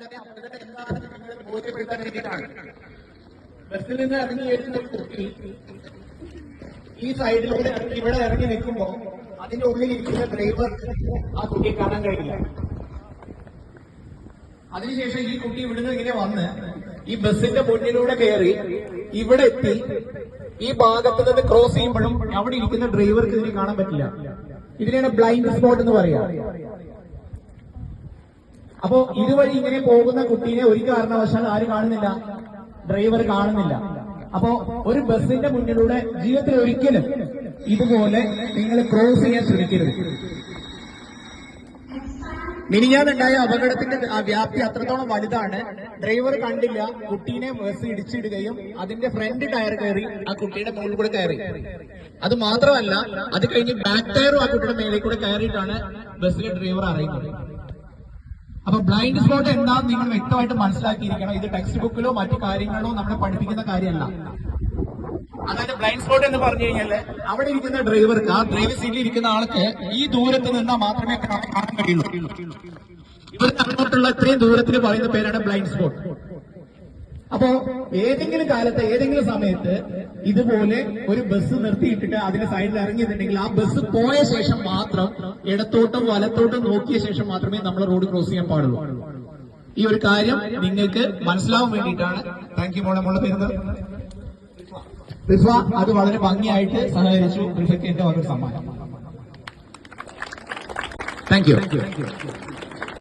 തന്നെ അപകടം എന്താണെന്ന് നിങ്ങൾ ബോധ്യപ്പെടുത്താൻ വേണ്ടിയിട്ടാണ്. ബസ്സിൽ നിന്ന് ഇറങ്ങി വരുന്ന കുട്ടി ഈ സൈഡിലൂടെ ഇവിടെ ഇറങ്ങി നിൽക്കുമ്പോ അതിന്റെ ഉള്ളിൽ ഇരിക്കുന്ന ഡ്രൈവർ ആ കുട്ടിയെ കാണാൻ കഴിയില്ല. അതിനുശേഷം ഈ കുട്ടി ഇവിടുന്ന് ഇങ്ങനെ വന്ന് ഈ ബസ്സിന്റെ മുന്നിലൂടെ കയറി ഇവിടെ എത്തി ഈ ഭാഗത്ത് നിന്ന് ക്രോസ് ചെയ്യുമ്പോഴും അവിടെ ഇരിക്കുന്ന ഡ്രൈവർക്ക് ഇതിനെ കാണാൻ പറ്റില്ല. ഇതിനെയാണ് ബ്ലൈൻഡ് സ്പോട്ട് എന്ന് പറയാ. അപ്പോ ഇതുവഴി ഇങ്ങനെ പോകുന്ന കുട്ടീനെ ഒരു കാരണവശാൽ ആര് കാണുന്നില്ല? ഡ്രൈവർ കാണുന്നില്ല. അപ്പോ ഒരു ബസ്സിന്റെ മുന്നിലൂടെ ജീവിതത്തിൽ ഒരിക്കലും ഇതുപോലെ നിങ്ങൾ ക്രോസ് ചെയ്യാൻ ശ്രമിക്കരുത്. മിനിഞ്ഞാന്നുണ്ടായ അപകടത്തിന്റെ വ്യാപ്തി അത്രത്തോളം വലുതാണ്. ഡ്രൈവർ കണ്ടില്ല, കുട്ടീനെ ബസ് ഇടിച്ചിടുകയും അതിന്റെ ഫ്രണ്ട് ടയർ കയറി ആ കുട്ടിയുടെ മുകളിൽ കൂടെ കയറി. അത് മാത്രമല്ല, അത് കഴിഞ്ഞ് ബാക്ക് ടയറും ആ കുട്ടിയുടെ മേലെ കൂടെ കയറിയിട്ടാണ് ബസ്സിലെ ഡ്രൈവർ അറിയുന്നത്. അപ്പൊ ബ്ലൈൻഡ് സ്പോട്ട് എന്താണെന്ന് നിങ്ങൾ വ്യക്തമായിട്ട് മനസ്സിലാക്കിയിരിക്കണം. ഇത് ടെക്സ്റ്റ് ബുക്കിലോ മറ്റു കാര്യങ്ങളോ നമ്മളെ പഠിപ്പിക്കുന്ന കാര്യമല്ല. അതായത് ബ്ലൈൻഡ് സ്പോട്ട് എന്ന് പറഞ്ഞു കഴിഞ്ഞാൽ അവിടെ ഇരിക്കുന്ന ഡ്രൈവർക്ക്, ആ ഡ്രൈവർ സീറ്റിൽ ഇരിക്കുന്ന ആൾക്ക് ഈ ദൂരത്ത് നിന്നാൽ മാത്രമേ കാണാൻ കഴിയുള്ളൂ. ഇവിടുന്ന് അങ്ങോട്ടുള്ള ഇത്രയും ദൂരത്തിൽ പറയുന്ന പേരാണ് ബ്ലൈൻഡ് സ്പോട്ട്. അപ്പോ ഏതെങ്കിലും കാലത്ത് ഏതെങ്കിലും സമയത്ത് ഇതുപോലെ ഒരു ബസ് നിർത്തിയിട്ടിട്ട് അതിന്റെ സൈഡിൽ ഇറങ്ങിയിട്ടുണ്ടെങ്കിൽ ആ ബസ് പോയ ശേഷം മാത്രം ഇടത്തോട്ടും വലത്തോട്ടും നോക്കിയ ശേഷം മാത്രമേ നമ്മൾ റോഡ് ക്രോസ് ചെയ്യാൻ പാടുള്ളൂ. ഈ ഒരു കാര്യം നിങ്ങൾക്ക് മനസ്സിലാവാൻ വേണ്ടിയിട്ടാണ്. താങ്ക് യു മോളെ. മോളെ പേര് റിഫ. അത് വളരെ ഭംഗിയായിട്ട് സഹകരിച്ചു. റിഫയ്ക്ക് എന്റെ വക സമ്മാനം. Thank you.